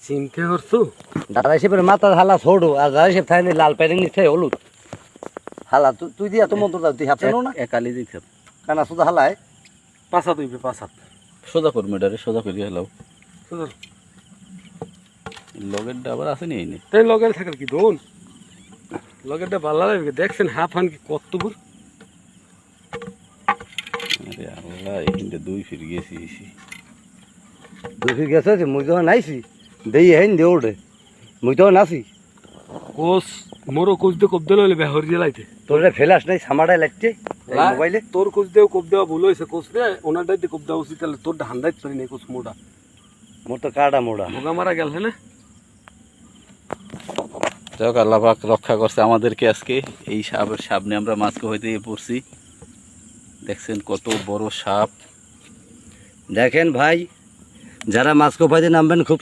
চিনতে পারছো? দাদা হিসেবে মাথার হালা ছোড়ো আর দাদা হিসেবে থাই লাল প্যারিং নিচ্ছে হলুদ হালা তুই দিয়া তো মন্ত্র দাও তুই হাফছেন না একালি দিতে কানা শুধু হালায় পাঁচাত হইবে পাঁচাত। সোজা করবো এটারে সোজা করি হেলাও সুন্দর। লগের ডাবার আছে নি এনে তাই লগের থাকার কি দোন লগেরটা ভালো লাগবে দেখছেন হাফ হান কি কত দূর। আরে আল্লাহ এখানটা দুই ফির গেছি দুই গেছে মুই তো নাইছি দেই হেন দে ওঠে মুই তো নাছি কোচ মোরও কোচ দিয়ে কোপ দিলে বেহর দিয়ে লাইতে তোর ফেলাস নাই সামাটাই লাগছে মোবাইলে তোর কোচ দেও কোপ দেওয়া ভুল হয়েছে কোচ রে ওনারটাই দিয়ে কোপ দেওয়া উচিত তাহলে তোর হান্দাইতে পারি নাই কোচ মোটা মোর তো কাটা মোড়া মোগা মারা গেল হ্যাঁ না। যাক আল্লাহ পাক রক্ষা করছে আমাদেরকে আজকে এই সাপের সামনে আমরা মাছকে হইতে পড়ছি দেখছেন কত বড় সাপ দেখেন ভাই যারা মাছ কোপাইতে নামবেন খুব